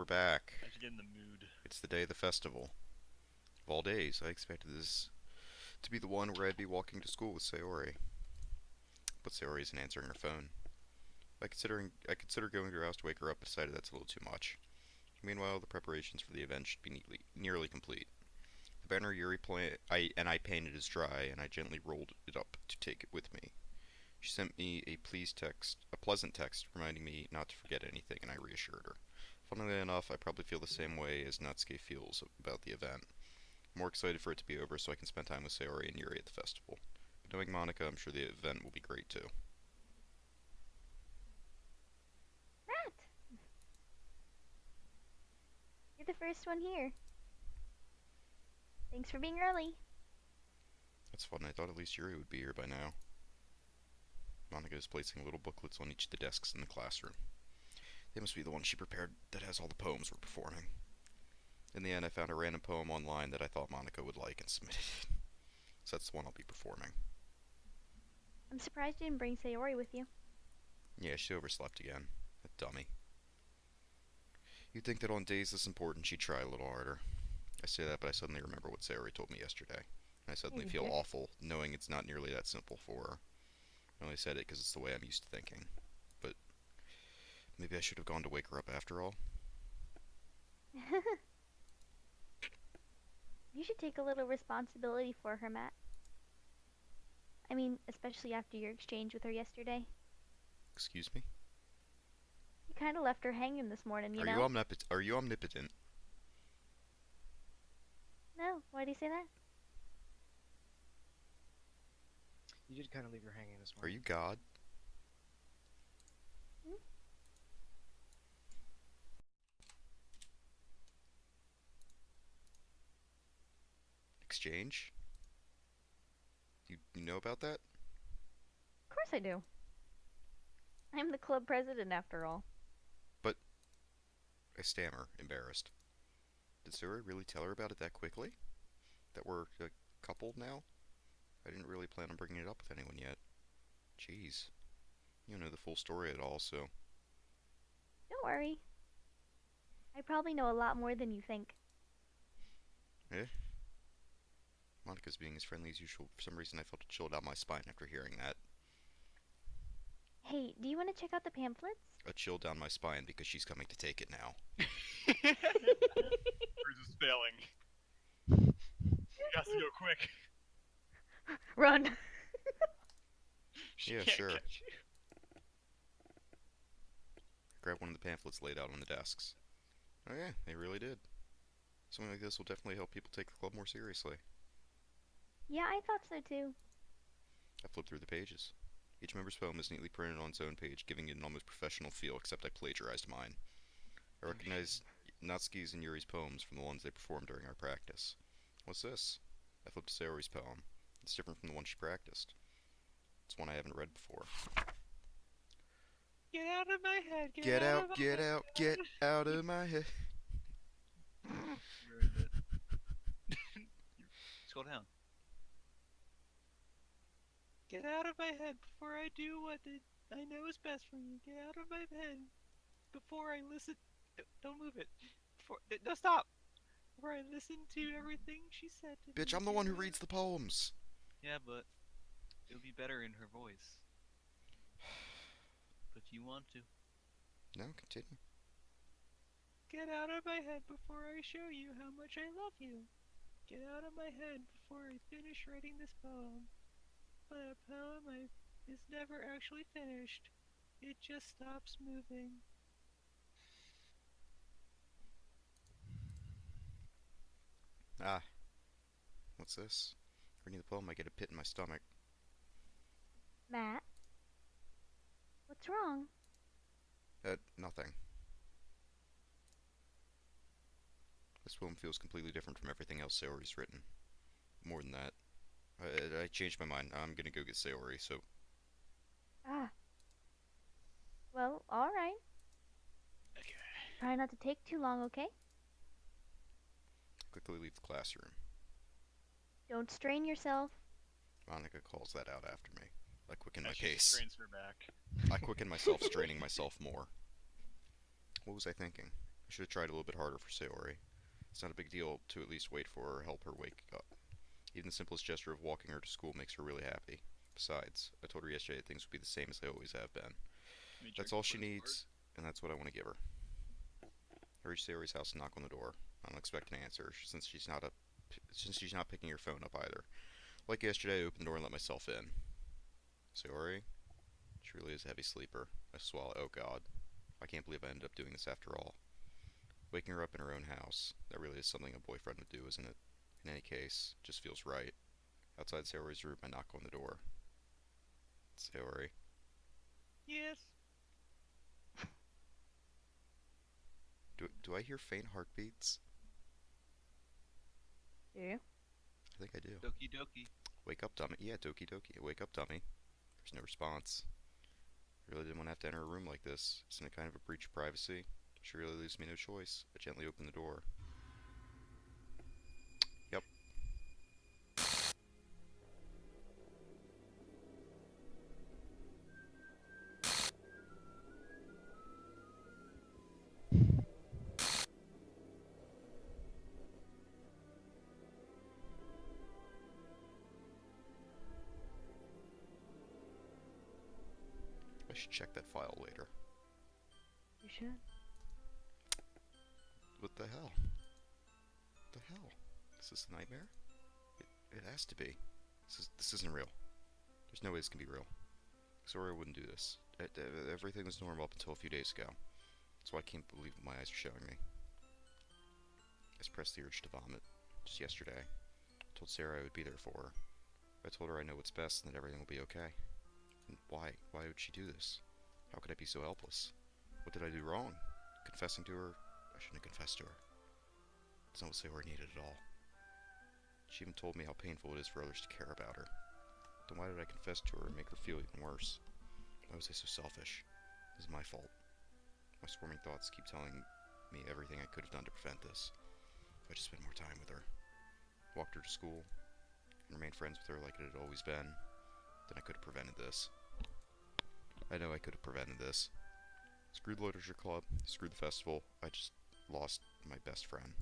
back. I should get in the mood. It's the day of the festival. Of all days, I expected this to be the one where I'd be walking to school with Sayori. But Sayori isn't answering her phone. I consider going to her house to wake her up, but decided that's a little too much. Meanwhile, the preparations for the event should be nearly complete. The banner I painted is dry, and I gently rolled it up to take it with me. She sent me a pleasant text reminding me not to forget anything, and I reassured her. Funnily enough, I probably feel the same way as Natsuki feels about the event. I'm more excited for it to be over so I can spend time with Sayori and Yuri at the festival. But knowing Monica, I'm sure the event will be great too. Matt! You're the first one here. Thanks for being early. That's fun. I thought at least Yuri would be here by now. Monica is placing little booklets on each of the desks in the classroom. They must be the one she prepared that has all the poems we're performing. In the end, I found a random poem online that I thought Monica would like and submitted it. So that's the one I'll be performing. I'm surprised you didn't bring Sayori with you. Yeah, she overslept again. That dummy. You'd think that on days this important she'd try a little harder. I say that, but I suddenly remember what Sayori told me yesterday. And I suddenly feel awful knowing it's not nearly that simple for her. I only said it because it's the way I'm used to thinking. But maybe I should have gone to wake her up after all. You should take a little responsibility for her, Matt. I mean, especially after your exchange with her yesterday. Excuse me? You kind of left her hanging this morning, you Are know? Are you omnipotent? No, why do you say that? You did kind of leave her hanging this Are morning. you God? Hmm? Exchange? You know about that? Of course I do. I'm the club president after all. But I stammer, embarrassed. Did Sayori really tell her about it that quickly? That we're a couple now? I didn't really plan on bringing it up with anyone yet. Jeez. You don't know the full story at all, so... Don't worry. I probably know a lot more than you think. Eh? Monica's being as friendly as usual. For some reason I felt a chill down my spine after hearing that. Hey, do you want to check out the pamphlets? A chill down my spine because she's coming to take it now. Bruce is failing. He has to go quick. Run! She Yeah, can't sure. catch you. Grab one of the pamphlets laid out on the desks. Oh yeah, they really did. Something like this will definitely help people take the club more seriously. Yeah, I thought so too. I flipped through the pages. Each member's poem is neatly printed on its own page, giving it an almost professional feel, except I plagiarized mine. I recognized Natsuki's and Yuri's poems from the ones they performed during our practice. What's this? I flipped to Sayori's poem. It's different from the one she practiced. It's one I haven't read before. Get out of my head. Get out, get out, get out of my head. Scroll down. Get out of my head before I do what I know is best for you. Get out of my head before I listen. Don't move it. No, stop. Before I listen to everything she said to me. Bitch, I'm the one who reads the poems. Yeah, but it'll be better in her voice. But you want to. No, continue. Get out of my head before I show you how much I love you. Get out of my head before I finish writing this poem. But a poem is never actually finished. It just stops moving. Ah. What's this? Reading the poem, I get a pit in my stomach. Matt? What's wrong? Nothing. This poem feels completely different from everything else Sayori's written. More than that. I changed my mind. I'm gonna go get Sayori, so... Ah. Well, alright. Okay. Try not to take too long, okay? quickly leave the classroom. Don't strain yourself. Monica calls that out after me. I quicken my As she pace. strains her back. I quicken myself, straining myself more. What was I thinking? I should have tried a little bit harder for Sayori. It's not a big deal to at least wait for her or help her wake up. Even the simplest gesture of walking her to school makes her really happy. Besides, I told her yesterday that things would be the same as they always have been. That's all she needs, and that's what I want to give her. I reach Sayori's house and knock on the door. I don't expect an answer, since she's not picking her phone up either. Like yesterday, I opened the door and let myself in. Sayori? She really is a heavy sleeper. I swallow. Oh god. I can't believe I ended up doing this after all. Waking her up in her own house. That really is something a boyfriend would do, isn't it? In any case, it just feels right. Outside Sayori's room, I knock on the door. Sayori. Yes. Do I hear faint heartbeats? Do you? I think I do. Doki Doki. Wake up, dummy. Yeah, Doki Doki. Wake up, dummy. There's no response. I really didn't want to have to enter a room like this. Isn't it kind of a breach of privacy? She really leaves me no choice. I gently open the door. Yep. I should check that file later. You should. What the hell? What the hell? Is this a nightmare? It has to be. This isn't real. There's no way this can be real. Sorry, I wouldn't do this. Everything was normal up until a few days ago. That's why I can't believe what my eyes are showing me. I suppressed the urge to vomit. Just yesterday, I told Sarah I would be there for her. I told her I know what's best and that everything will be okay. And why? Why would she do this? How could I be so helpless? What did I do wrong? Confessing to her? I shouldn't have confessed to her. It's not what Sayori needed at all. She even told me how painful it is for others to care about her. Then why did I confess to her and make her feel even worse? Why was I so selfish? This is my fault. My swarming thoughts keep telling me everything I could have done to prevent this. If I just spent more time with her, walked her to school, and remained friends with her like it had always been, then I could have prevented this. I know I could have prevented this. Screw the literature club, screw the festival. I just lost my best friend.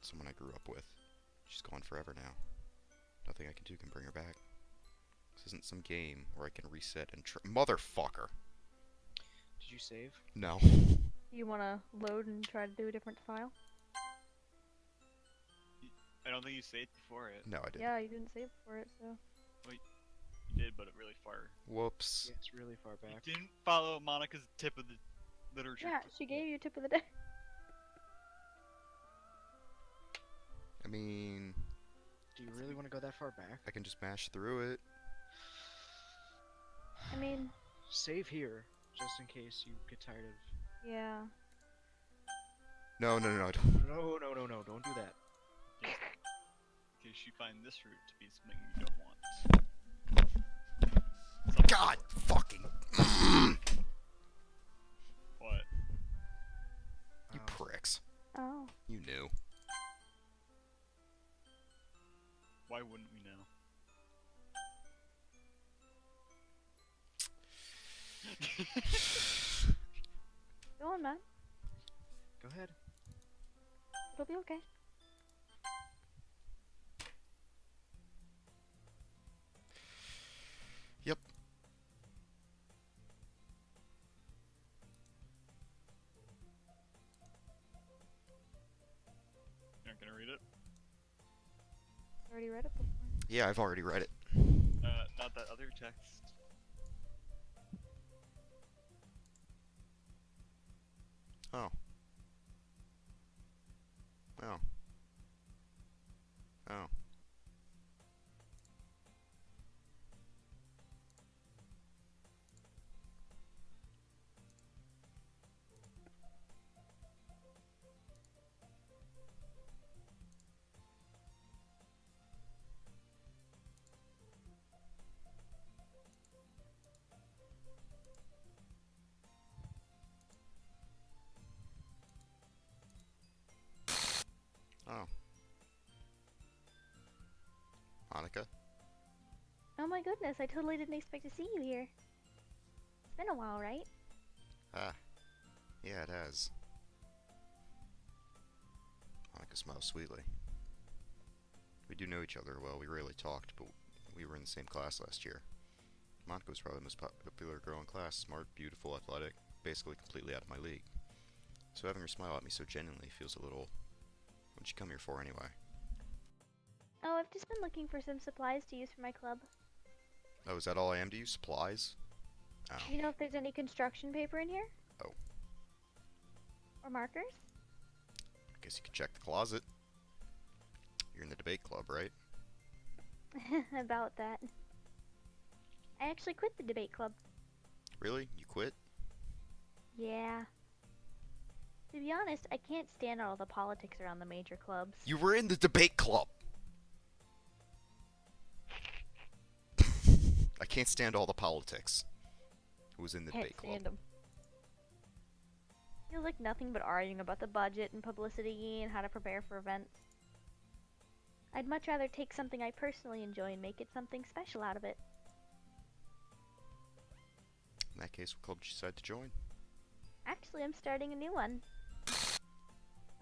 Someone I grew up with. She's gone forever now. Nothing I can do can bring her back. This isn't some game where I can reset and Motherfucker! Did you save? No. You want to load and try to do a different file? I don't think you saved before it. No, I didn't. Yeah, you didn't save for it, so. You did, but it really far. Whoops. Yeah, it's really far You back. didn't follow Monica's tip of the literature. Yeah, she gave you tip of the day. I mean, Do you really want to go that far back? I can just mash through it. I mean, Save here, just in case you get tired of... yeah. No, no, no, no. I don't. No, don't do that. In case you find this route to be something you don't want. God fucking. What? You pricks. Oh. You knew. Why wouldn't we know? Go on, man. Go ahead. It'll be okay. Yep. You're not gonna read it? Already read it before. Yeah, I've already read it. Not that other text. Oh. Oh. Oh. Oh. Monica? Oh my goodness, I totally didn't expect to see you here. It's been a while, right? Ah. Yeah, it has. Monica smiles sweetly. We do know each other well. We rarely talked, but we were in the same class last year. Monica was probably the most popular girl in class. Smart, beautiful, athletic, basically completely out of my league. So having her smile at me so genuinely feels a little... What'd you come here for anyway? Oh, I've just been looking for some supplies to use for my club. Oh, is that all I am to you? Supplies? Oh. Do you know if there's any construction paper in here? Oh. Or markers? I guess you could check the closet. You're in the debate club, right? About that. I actually quit the debate club. Really? You quit? Yeah. To be honest, I can't stand all the politics around the major clubs. You were in the debate club! I can't stand all the politics. Who was in the debate club? Can't stand them. Feels like nothing but arguing about the budget and publicity and how to prepare for events. I'd much rather take something I personally enjoy and make it something special out of it. In that case, what club did you decide to join? Actually, I'm starting a new one.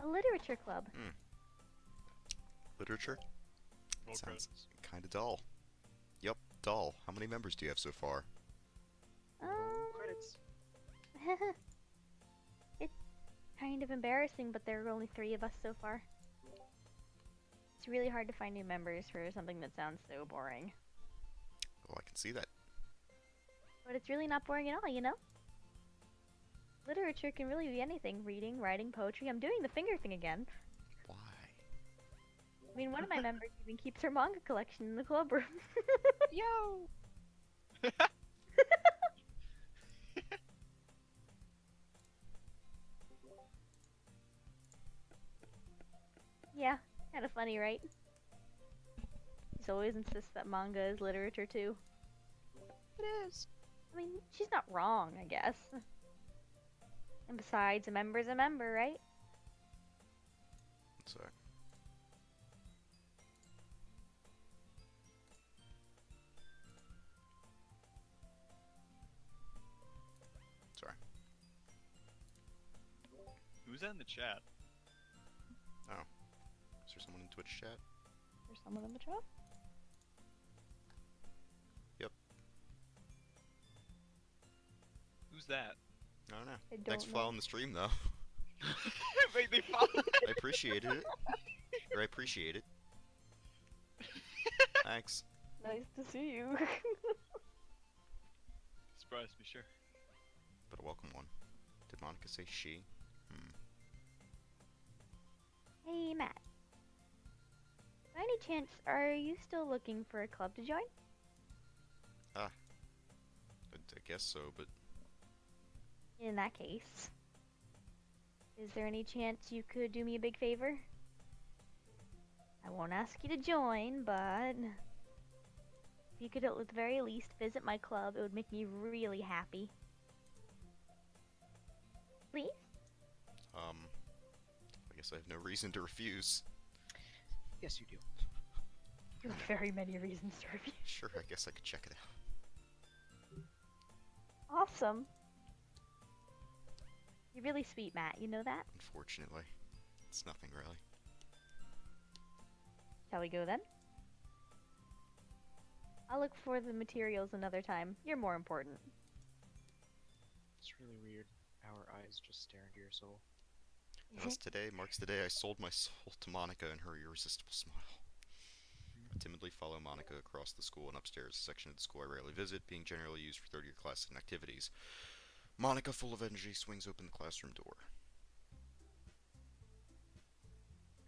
A literature club. Literature? Roll Sounds credits. kinda dull. Yup, dull. How many members do you have so far? Credits. It's kind of embarrassing, but there are only 3 of us so far. It's really hard to find new members for something that sounds so boring. Oh, I can see that. But it's really not boring at all, you know? Literature can really be anything. Reading, writing, poetry. I'm doing the finger thing again. Why? I mean, one of my members even keeps her manga collection in the club room. Yo! Yeah, kind of funny, right? She always insists that manga is literature too. It is. I mean, she's not wrong, I guess. And besides, a member's a member, right? One sec. Sorry. Who's that in the chat? Is there someone in Twitch chat? There's someone in the chat. Who's that? I don't know. I don't Thanks for know. following the stream, though. Wait, they followed. I appreciated it. Or I appreciate it. Thanks. Nice to see you. Surprised me, sure. But a welcome one. Did Monica say she? Hey, Matt. By any chance, are you still looking for a club to join? I guess so, but In that case, is there any chance you could do me a big favor? I won't ask you to join, but if you could at the very least visit my club, it would make me really happy. Please? I guess I have no reason to refuse. Yes, you do. You have very many reasons to refuse. Sure, I guess I could check it out. Awesome. You're really sweet, Matt. You know that? Unfortunately, it's nothing really. Shall we go then? I'll look for the materials another time. You're more important. It's really weird. Our eyes just stare into your soul. Thus today marks the day I sold my soul to Monica and her irresistible smile. I timidly follow Monica across the school and upstairs, a section of the school I rarely visit, being generally used for third-year classes and activities. Monica, full of energy, swings open the classroom door.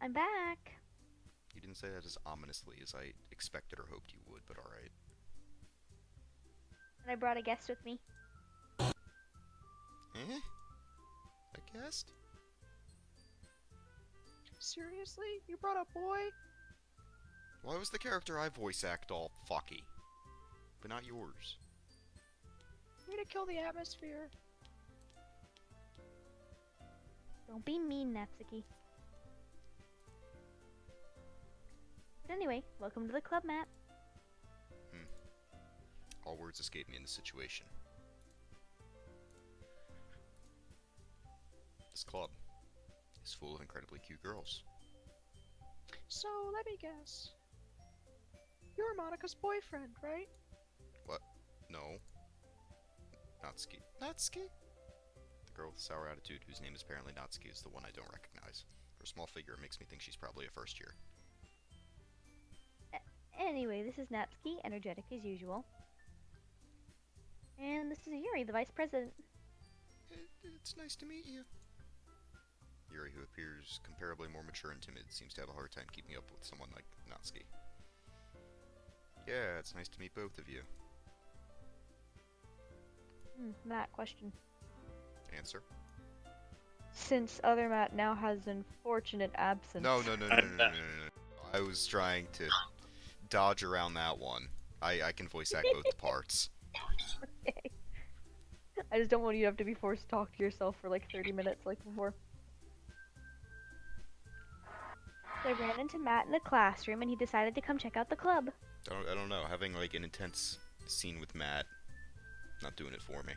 I'm back. You didn't say that as ominously as I expected or hoped you would, but alright. And I brought a guest with me. Eh? A guest? Seriously? You brought a boy? Why was the character I voice act all fucky? But not yours. You're gonna kill the atmosphere. Don't be mean, Natsuki. But anyway, welcome to the club, Matt. All words escape me in this situation. This club is full of incredibly cute girls. So, let me guess. You're Monica's boyfriend, right? What? No. Natsuki. Natsuki? The girl with the sour attitude, whose name is apparently Natsuki, is the one I don't recognize. Her small figure makes me think she's probably a first year. Anyway, this is Natsuki, energetic as usual. And this is Yuri, the vice president. It's nice to meet you. Yuri, who appears comparably more mature and timid, seems to have a hard time keeping up with someone like Natsuki. Yeah, it's nice to meet both of you. Matt, question. Answer? Since other Matt now has unfortunate absence. No. I was trying to dodge around that one. I can voice act both parts. Okay. I just don't want you to have to be forced to talk to yourself for like 30 minutes like before. So I ran into Matt in the classroom and he decided to come check out the club. I don't know. Having like an intense scene with Matt, not doing it for me.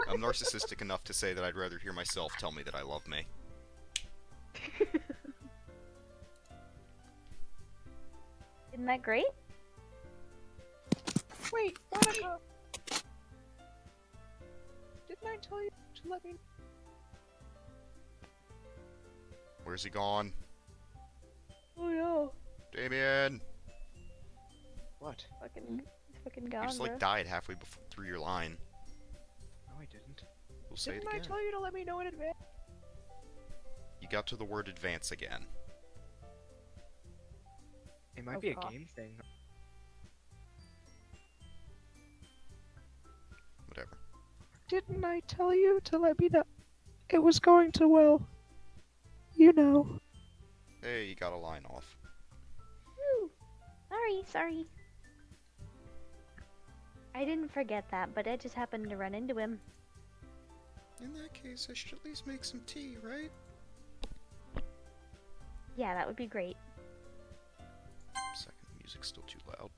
I'm narcissistic enough to say that I'd rather hear myself tell me that I love me. Isn't that great? Wait, Monica! Didn't I tell you to let me... Where's he gone? Oh no. Damian! What? He's fucking gone, You just like bro. died halfway through your line. No, I didn't. We'll say Didn't it I again. tell you to let me know in advance? You got to the word advance again. It might Oh, be a God. game thing. Whatever. Didn't I tell you to let me know? It was going to, well... You know. Hey, you got a line off. Woo. Sorry. I didn't forget that, but I just happened to run into him. In that case, I should at least make some tea, right? Yeah, that would be great. Second, the music's still too loud.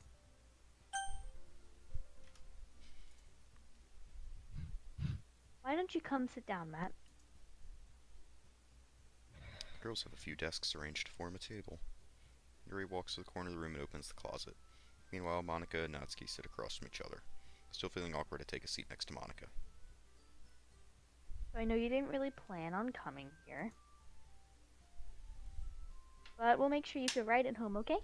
Why don't you come sit down, Matt? The girls have a few desks arranged to form a table. Yuri walks to the corner of the room and opens the closet. Meanwhile, Monica and Natsuki sit across from each other, still feeling awkward to take a seat next to Monica. So I know you didn't really plan on coming here. But we'll make sure you feel right at home, okay?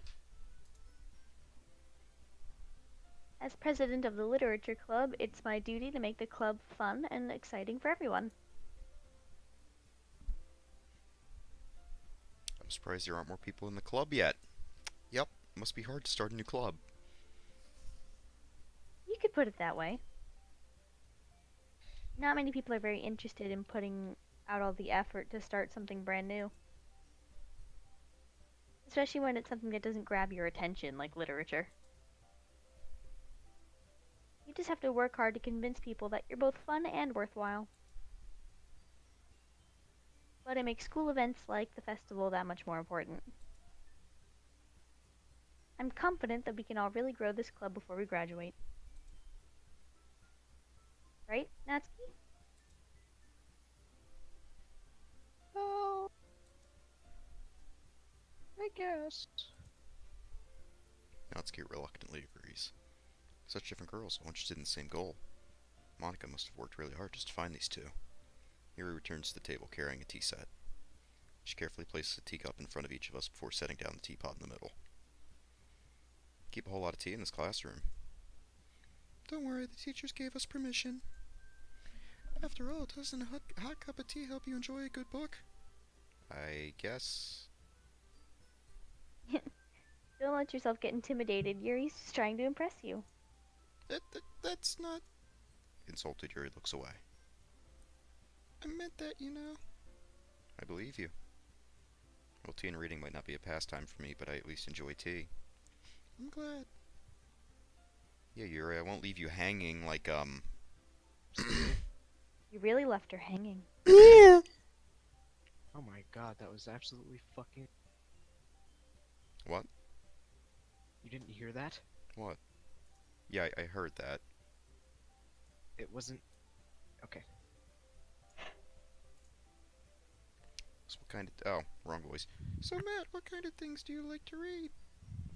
As president of the literature club, it's my duty to make the club fun and exciting for everyone. I'm surprised there aren't more people in the club yet. Yep, must be hard to start a new club. You could put it that way. Not many people are very interested in putting out all the effort to start something brand new. Especially when it's something that doesn't grab your attention, like literature. You just have to work hard to convince people that you're both fun and worthwhile. But it makes school events like the festival that much more important. I'm confident that we can all really grow this club before we graduate. Right, Natsuki? Oh... I guess. Natsuki reluctantly agrees. Such different girls, all interested in the same goal. Monica must have worked really hard just to find these two. Yuri returns to the table carrying a tea set. She carefully places a teacup in front of each of us before setting down the teapot in the middle. Keep a whole lot of tea in this classroom. Don't worry, the teachers gave us permission. After all, doesn't a hot cup of tea help you enjoy a good book? I guess. Don't let yourself get intimidated. Yuri's just trying to impress you. That's not... Insulted, Yuri looks away. I meant that, you know. I believe you. Well, tea and reading might not be a pastime for me, but I at least enjoy tea. I'm glad. Yeah, Yuri, I won't leave you hanging like, You really left her hanging. Oh my god, that was absolutely fucking... What? You didn't hear that? What? Yeah, I heard that. It wasn't... Okay. So what kind of... Oh, wrong voice. So, Matt, what kind of things do you like to read?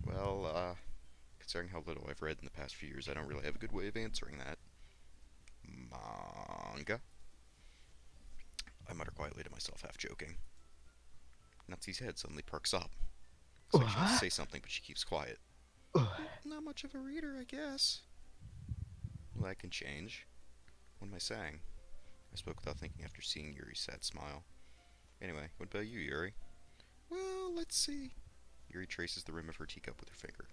Well, considering how little I've read in the past few years, I don't really have a good way of answering that. Manga? I mutter quietly to myself, half joking. Natsuki's head suddenly perks up. It's like she wants to say something, but she keeps quiet. Not much of a reader, I guess. Well, that can change. What am I saying? I spoke without thinking after seeing Yuri's sad smile. Anyway, what about you, Yuri? Well, let's see. Yuri traces the rim of her teacup with her finger.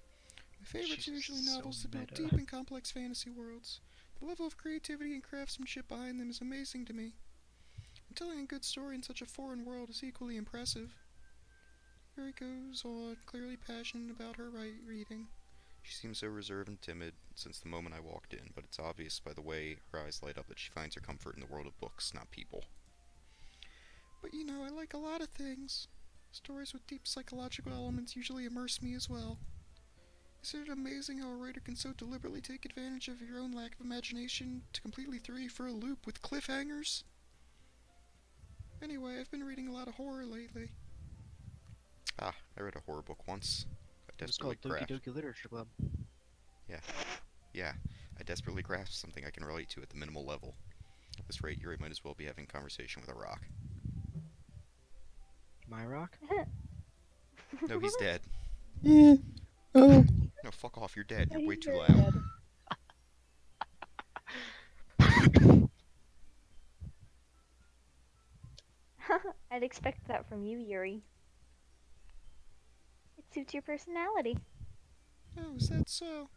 My favorites are usually novels that build deep and complex fantasy worlds. The level of creativity and craftsmanship behind them is amazing to me. And telling a good story in such a foreign world is equally impressive. Yuri goes on, clearly passionate about her reading. She seems so reserved and timid since the moment I walked in, but it's obvious by the way her eyes light up that she finds her comfort in the world of books, not people. But you know, I like a lot of things. Stories with deep psychological elements usually immerse me as well. Isn't it amazing how a writer can so deliberately take advantage of your own lack of imagination to completely throw you for a loop with cliffhangers? Anyway, I've been reading a lot of horror lately. Ah, I read a horror book once. It was called Doki Doki Literature Club. Yeah, I desperately grasped something I can relate to at the minimal level. At this rate, Yuri might as well be having a conversation with a rock. My rock? No, he's dead. Yeah. Oh. No, fuck off, you're dead. You're way too You're loud. I'd expect that from you, Yuri. It suits your personality. Oh, is that so?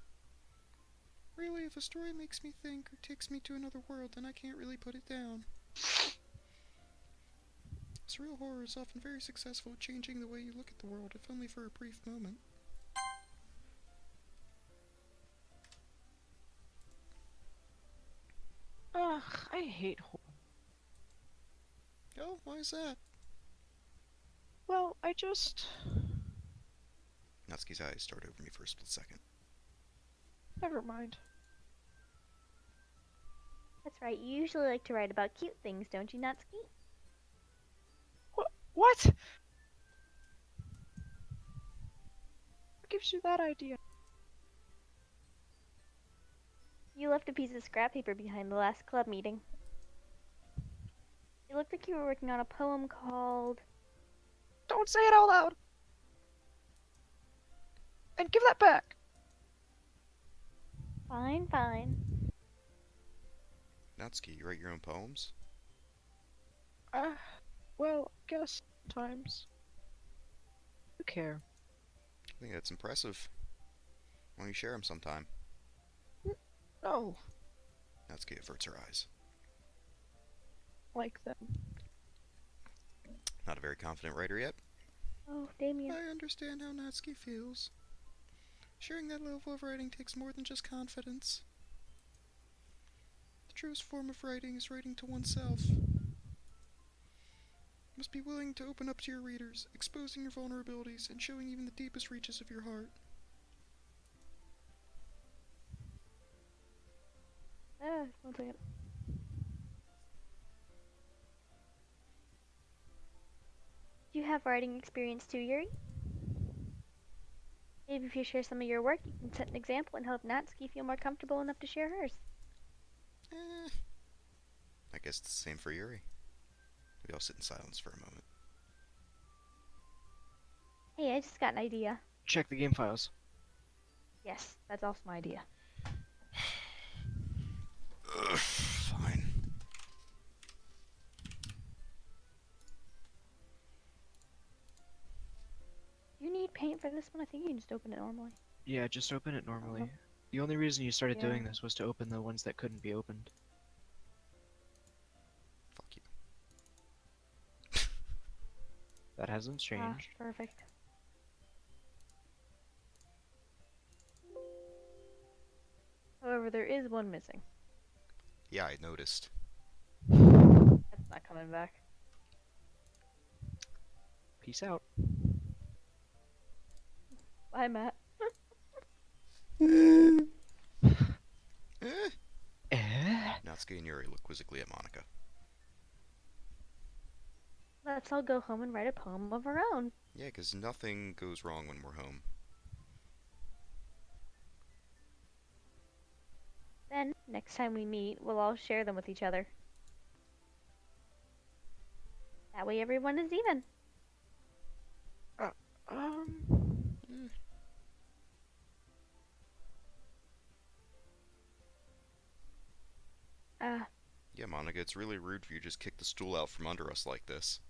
Really, if a story makes me think or takes me to another world, then I can't really put it down. Surreal horror is often very successful at changing the way you look at the world, if only for a brief moment. Ugh, I hate horror. Oh, why is that? Well, I just... Natsuki's eyes started over me for a split second. Never mind. That's right, you usually like to write about cute things, don't you, Natsuki? What? What gives you that idea? You left a piece of scrap paper behind the last club meeting. It looked like you were working on a poem called... Don't say it out loud! And give that back! Fine, fine. Natsuki, you write your own poems? Well, guess sometimes. You care. I think that's impressive. Why don't you share them sometime? No. Natsuki averts her eyes. Like them. Not a very confident writer yet? Oh, Damian. I understand how Natsuki feels. Sharing that level of writing takes more than just confidence. The truest form of writing is writing to oneself. You must be willing to open up to your readers, exposing your vulnerabilities, and showing even the deepest reaches of your heart. One second. Do you have writing experience too, Yuri? Maybe if you share some of your work, you can set an example and help Natsuki feel more comfortable enough to share hers. I guess it's the same for Yuri. We all sit in silence for a moment. Hey, I just got an idea. Check the game files. Yes, that's also my idea. Ugh, fine. Do you need paint for this one? I think you can just open it normally. Yeah, just open it normally. The only reason you started Yeah. doing this was to open the ones that couldn't be opened. Fuck you. That hasn't changed. Perfect. However, there is one missing. Yeah, I noticed. That's not coming back. Peace out. Bye, Matt. Eh? Natsuki and Yuri look quizzically at Monica. let's all go home and write a poem of our own. Yeah, 'cause nothing goes wrong when we're home. Then, next time we meet, we'll all share them with each other. That way everyone is even. Um, Eh. Uh, Yeah, Monica, it's really rude for you to just kick the stool out from under us like this.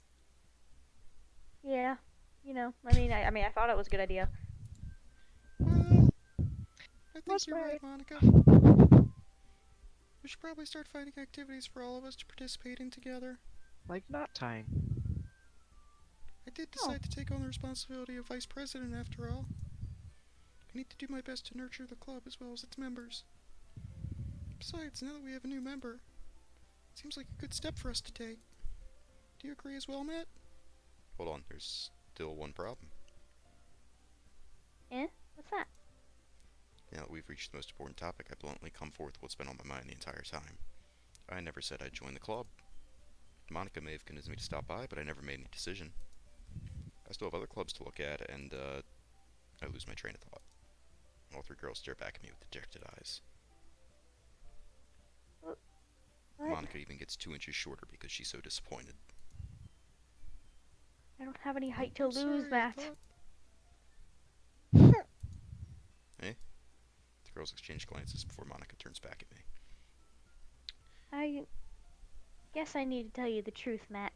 yeah. I thought it was a good idea. Well, I think Was you're my- right, Monica. We should probably start finding activities for all of us to participate in together. like knot tying. I did decide to take on the responsibility of vice president after all. I need to do my best to nurture the club as well as its members. Besides, now that we have a new member, it seems like a good step for us to take. Do you agree as well, Matt? Hold on, there's still one problem. What's that? Now that we've reached the most important topic, I bluntly come forth with what's been on my mind the entire time. I never said I'd join the club. Monica may have convinced me to stop by, but I never made any decision. I still have other clubs to look at, and, I lose my train of thought. All three girls stare back at me with dejected eyes. What? Monica even gets 2 inches shorter because she's so disappointed. I don't have any height to I'm lose, sorry, I Matt. thought- The girls exchange glances before Monica turns back at me. I guess I need to tell you the truth, Matt.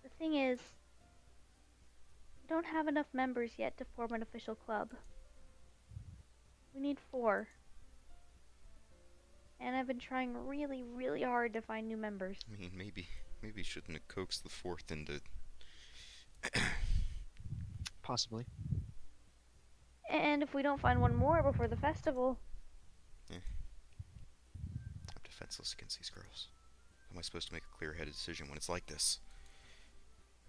The thing is, we don't have enough members yet to form an official club. We need 4. And I've been trying really, really hard to find new members. I mean, maybe you shouldn't have coaxed the fourth into... Possibly. And if we don't find one more before the festival, I'm defenseless against these girls. How am I supposed to make a clear-headed decision when it's like this?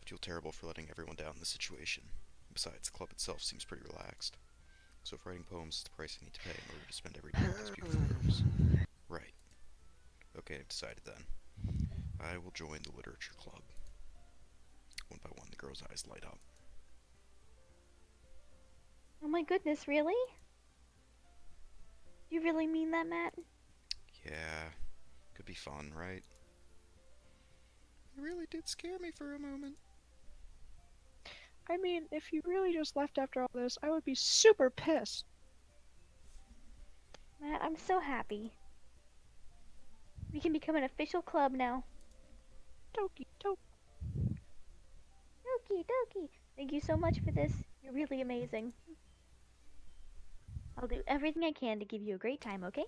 I feel terrible for letting everyone down in this situation. Besides, the club itself seems pretty relaxed. So if writing poems is the price I need to pay in order to spend every day with these beautiful girls. Right. Okay, I've decided then. I will join the literature club. One by one, the girls' eyes light up. oh my goodness, really? Do you really mean that, Matt? Yeah, could be fun, right? It really did scare me for a moment. I mean, if you really just left after all this, I would be super pissed. Matt, I'm so happy. We can become an official club now. Doki, doki. Doki, Doki. Thank you so much for this. You're really amazing. I'll do everything I can to give you a great time, okay?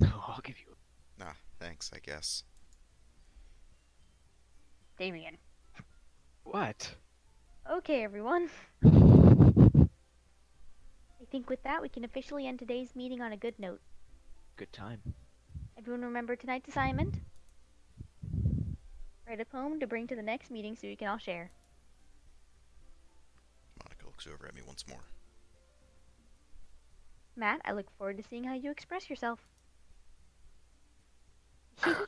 I'll give you. Ah, thanks, I guess. Damian. What? Okay, everyone. I think with that, we can officially end today's meeting on a good note. Good time. Everyone remember tonight's assignment? Write a poem to bring to the next meeting so we can all share. Monica looks over at me once more. Matt, I look forward to seeing how you express yourself. Yeah.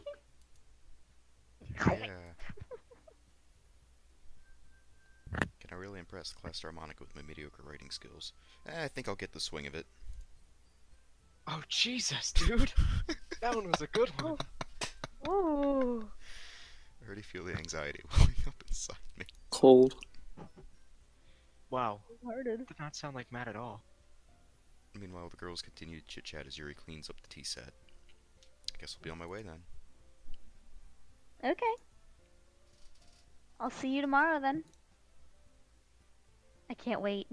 Can I really impress Class Star Monica with my mediocre writing skills? I think I'll get the swing of it. Oh, Jesus, dude. That one was a good one. Ooh. I already feel the anxiety welling up inside me. Cold. Wow. Hearted. Did not sound like Matt at all. Meanwhile, the girls continue to chit-chat as Yuri cleans up the tea set. I guess I'll be on my way then. Okay. I'll see you tomorrow then. I can't wait.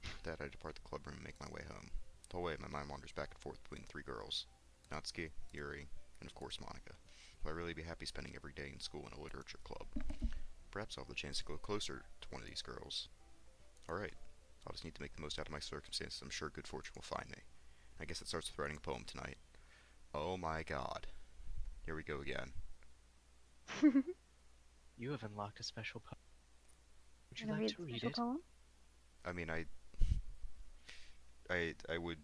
With that, I depart the club room and make my way home. The whole way, my mind wanders back and forth between the 3 girls. Natsuki, Yuri, and of course Monica. Will I really be happy spending every day in school in a literature club? Perhaps I'll have the chance to go closer to one of these girls. Alright, I'll just need to make the most out of my circumstances. I'm sure good fortune will find me. I guess it starts with writing a poem tonight. Oh my god. Here we go again. You have unlocked a special poem. Would you Wanna like read to the read special it? poem? I mean, I would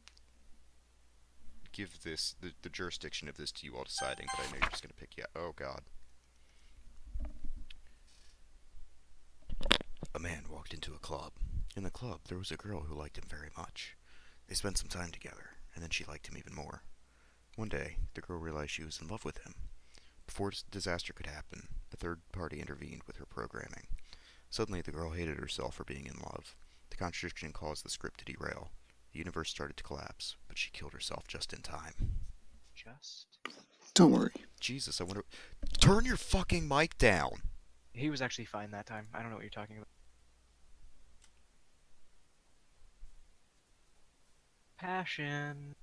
give this the jurisdiction of this to you all deciding, but I know you're just gonna pick yeah. Oh God. A man walked into a club. In the club, there was a girl who liked him very much. They spent some time together, and then she liked him even more. One day, the girl realized she was in love with him. Before disaster could happen, a third party intervened with her programming. Suddenly, the girl hated herself for being in love. The contradiction caused the script to derail. The universe started to collapse, but she killed herself just in time. Just. Don't worry. Jesus, I wonder. Turn your fucking mic down! He was actually fine that time. I don't know what you're talking about. Passion.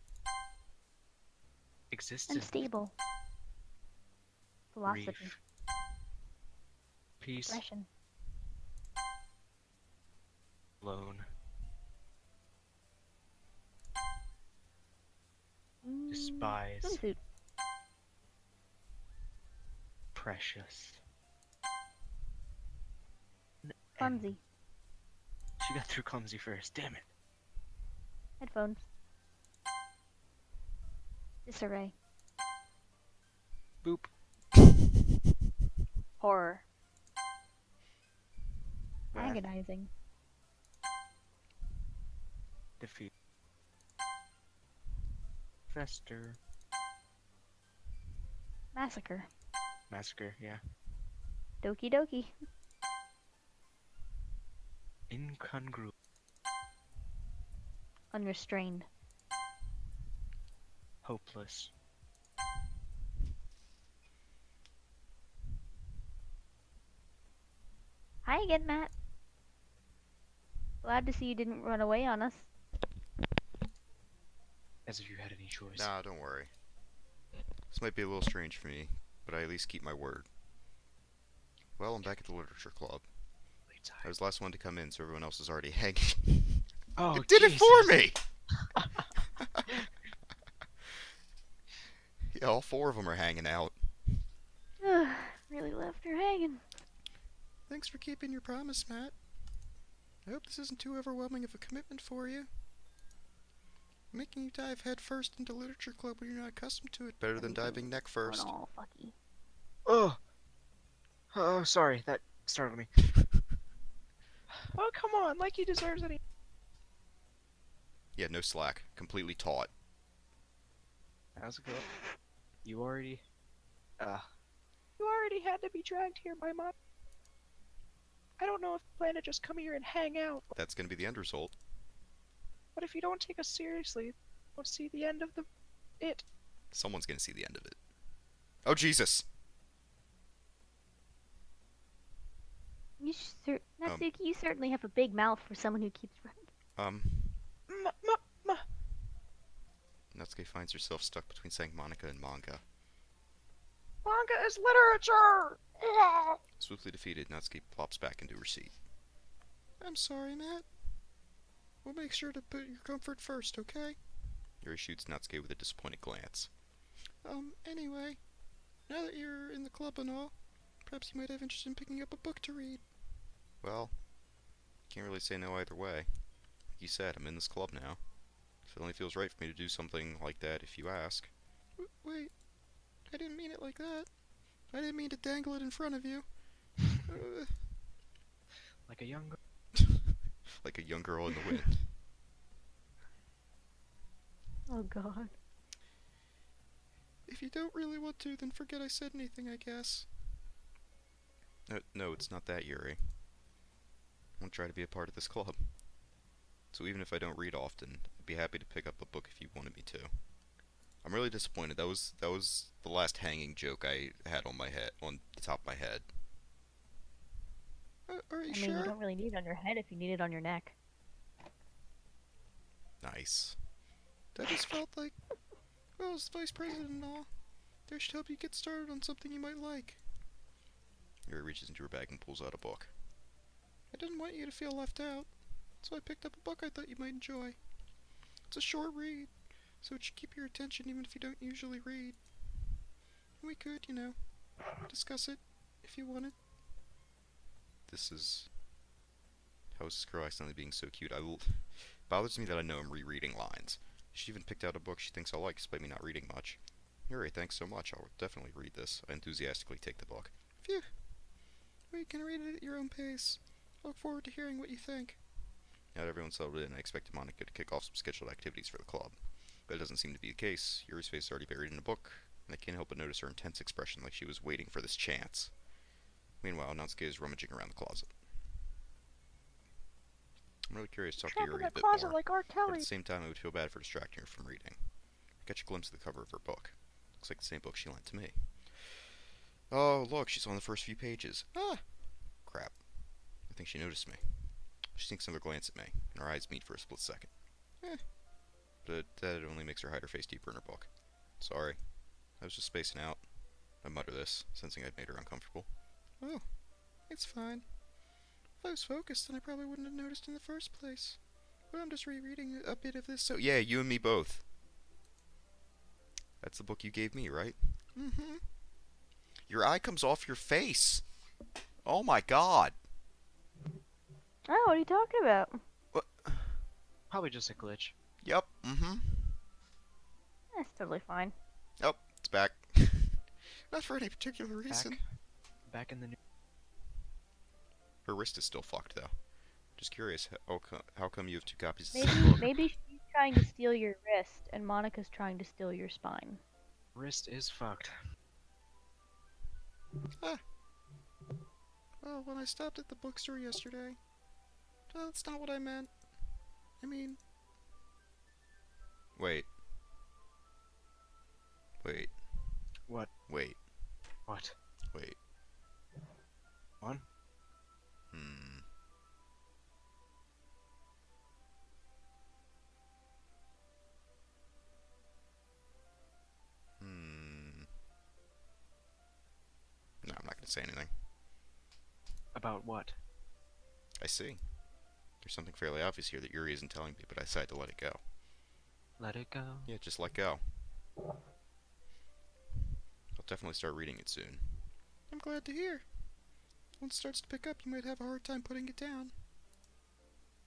Existence. Unstable. Philosophy. Grief. Peace. Depression. Alone. Despise. Swimsuit. Precious. Clumsy. She got through clumsy first. Damn it. Headphones. Disarray. Boop. Horror. Wrath. Agonizing. Defeat. Fester. Massacre. Massacre, yeah. Doki Doki. Incongruous. Unrestrained. Hopeless. Hi again, Matt. Glad to see you didn't run away on us. As if you had any choice. Nah, don't worry. This might be a little strange for me, but I at least keep my word. Well, I'm back at the literature club. I was the last one to come in, so everyone else is already hanging. Oh, it did it for me! Yeah, all four of them are hanging out. Really left her hanging. Thanks for keeping your promise, Matt. I hope this isn't too overwhelming of a commitment for you. Making you dive head first into literature club when you're not accustomed to it better than diving neck first. All fucky. Oh! Oh, sorry. That startled me. Oh, come on. Like he deserves any. Yeah, no slack. Completely taut. How's it going? You already... You already had to be dragged here by Mom. I don't know if you plan to just come here and hang out, That's gonna be the end result. but if you don't take us seriously, you won't see the end of it. Someone's gonna see the end of it. Oh, Jesus! You Natsuki, you certainly have a big mouth for someone who keeps running. Natsuki finds herself stuck between saying Monica and manga. Manga is literature! Swiftly defeated, Natsuki plops back into her seat. I'm sorry, Matt. We'll make sure to put your comfort first, okay? Yuri shoots Natsuki with a disappointed glance. Anyway, now that you're in the club and all, perhaps you might have interest in picking up a book to read. Well, can't really say no either way. Like you said, I'm in this club now. It only feels right for me to do something like that if you ask. Wait, I didn't mean it like that. I didn't mean to dangle it in front of you. Like a young girl. Like a young girl in the wind. Oh god. If you don't really want to, then forget I said anything, I guess. No, it's not that, Yuri. I want to try to be a part of this club. So even if I don't read often, I'd be happy to pick up a book if you wanted me to. I'm really disappointed. That was the last hanging joke I had on the top of my head. Are you I sure? mean, you don't really need it on your head if you need it on your neck. Nice. That just felt like, well, as vice president and all, I should help you get started on something you might like. Yuri reaches into her bag and pulls out a book. I didn't want you to feel left out, so I picked up a book I thought you might enjoy. It's a short read, so it should keep your attention even if you don't usually read. We could, discuss it if you wanted. This is... How is this girl accidentally being so cute? Bothers me that I know I'm rereading lines. She even picked out a book she thinks I'll like despite me not reading much. Yuri, thanks so much. I'll definitely read this. I enthusiastically take the book. Phew. Well, you can read it at your own pace. I look forward to hearing what you think. Now that everyone's settled in, I expected Monica to kick off some scheduled activities for the club. But it doesn't seem to be the case. Yuri's face is already buried in a book, and I can't help but notice her intense expression like she was waiting for this chance. Meanwhile, Natsuki is rummaging around the closet. I'm really curious to talk to Trap in Yuri the a bit closet more, like R. but Kelly. at the same time I would feel bad for distracting her from reading. I catch a glimpse of the cover of her book. Looks like the same book she lent to me. Oh, look, she's on the first few pages. Ah! Crap. I think she noticed me. She sinks another glance at me, and our eyes meet for a split second. But that only makes her hide her face deeper in her book. Sorry. I was just spacing out. I mutter this, sensing I'd made her uncomfortable. Oh, it's fine. If I was focused, then I probably wouldn't have noticed in the first place. But I'm just rereading a bit of this, so yeah, you and me both. That's the book you gave me, right? Mm-hmm. Your eye comes off your face. Oh my god. Oh, what are you talking about? What? Probably just a glitch. Yep. Mm-hmm. That's totally fine. Oh, it's back. Not for any particular reason. Back in the new. Her wrist is still fucked, though. Just curious, how come you have 2 copies of Maybe, this book? maybe she's trying to steal your wrist, and Monica's trying to steal your spine. Wrist is fucked. Well, when I stopped at the bookstore yesterday, that's not what I meant. I mean... Wait. Wait. What? Wait. What? Wait. One? Hmm. No, I'm not gonna say anything. About what? I see. There's something fairly obvious here that Yuri isn't telling me, but I decided to let it go. Let it go. Yeah, just let go. I'll definitely start reading it soon. I'm glad to hear. Once it starts to pick up, you might have a hard time putting it down.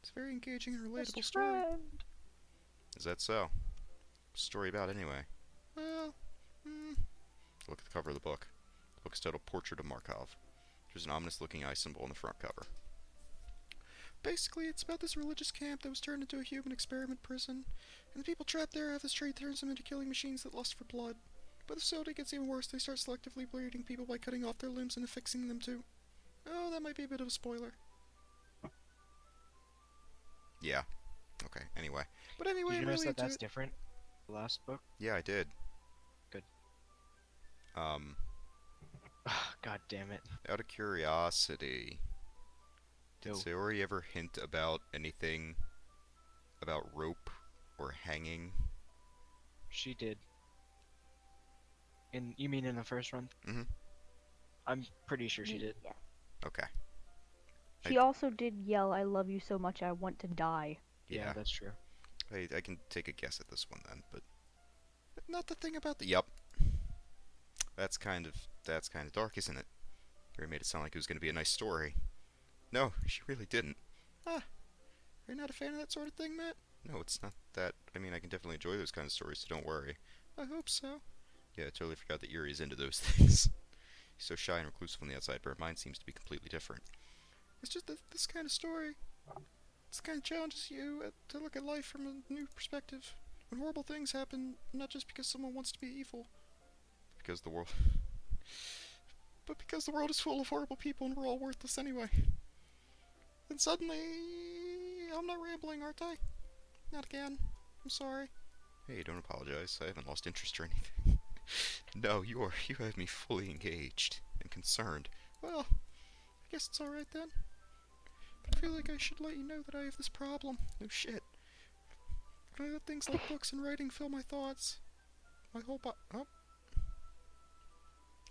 It's a very engaging and relatable Best story. friend. Is that so? What's the story about, anyway? Well, look at the cover of the book. The book is titled Portrait of Markov. There's an ominous-looking eye symbol on the front cover. Basically, it's about this religious camp that was turned into a human experiment prison, and the people trapped there have this trait that turns them into killing machines that lust for blood. But the facility gets even worse. They start selectively bleeding people by cutting off their limbs and affixing them to. Oh, that might be a bit of a spoiler. Yeah. Okay, anyway. But anyway, Did you I'm notice really that that's into it. different? The last book? Yeah, I did. Good. God damn it. Out of curiosity, did Yo. Sayori ever hint about anything about rope or hanging? She did. You mean in the first run? Mhm. I'm pretty sure she did. Yeah. Okay. She also did yell, "I love you so much, I want to die." Yeah, that's true. I can take a guess at this one then, but not the thing about the. Yup. That's kind of dark, isn't it? Yuri made it sound like it was going to be a nice story. No, she really didn't. Ah, are you not a fan of that sort of thing, Matt? No, it's not that. I mean, I can definitely enjoy those kind of stories, so don't worry. I hope so. Yeah, I totally forgot that Yuri is into those things. She's so shy and reclusive on the outside, but her mind seems to be completely different. It's just that this kind of story. This kind of challenges you to look at life from a new perspective. When horrible things happen, not just because someone wants to be evil. Because the world... but because the world is full of horrible people and we're all worthless anyway. Then suddenly... I'm not rambling, aren't I? Not again. I'm sorry. Hey, don't apologize. I haven't lost interest or anything. No, you have me fully engaged and concerned. Well, I guess it's alright then. But I feel like I should let you know that I have this problem. No shit. When I let things like books and writing fill my thoughts, my whole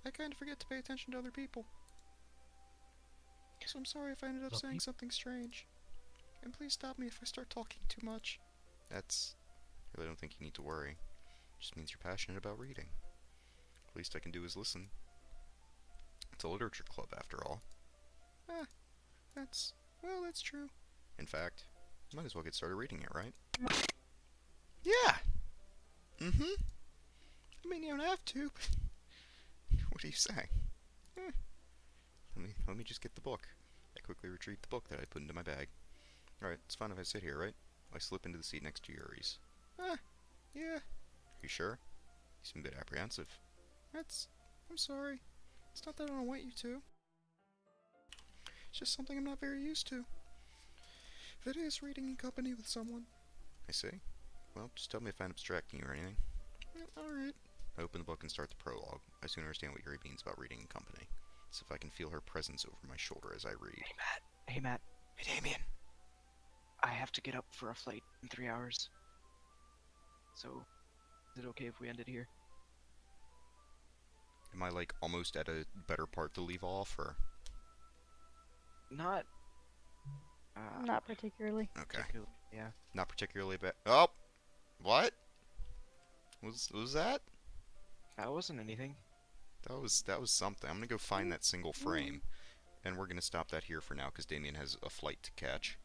I kind of forget to pay attention to other people. So I'm sorry if I ended up saying something strange. And please stop me if I start talking too much. I really don't think you need to worry. It just means you're passionate about reading. The least I can do is listen. It's a literature club, after all. That's true. In fact, might as well get started reading it, right? Yeah! Mm-hmm. I mean, you don't have to. What are you saying? Eh. Let me just get the book. I quickly retrieved the book that I put into my bag. Alright, it's fine if I sit here, right? I slip into the seat next to Yuri's. Yeah. Are you sure? You seem a bit apprehensive. I'm sorry. It's not that I don't want you to. It's just something I'm not very used to. If it is reading in company with someone. I see. Well, just tell me if I'm abstracting you or anything. Alright. I open the book and start the prologue. I soon understand what Yuri means about reading in company. As if I can feel her presence over my shoulder as I read. Hey, Matt. Hey, Damian. I have to get up for a flight in 3 hours. So, is it okay if we end it here? Am I, like, almost at a better part to leave off, or? Not... Not particularly. Okay. Yeah. Not particularly bad. Oh! What? Was that? That wasn't anything. That was something. I'm gonna go find that single frame. And we're gonna stop that here for now, because Damien has a flight to catch.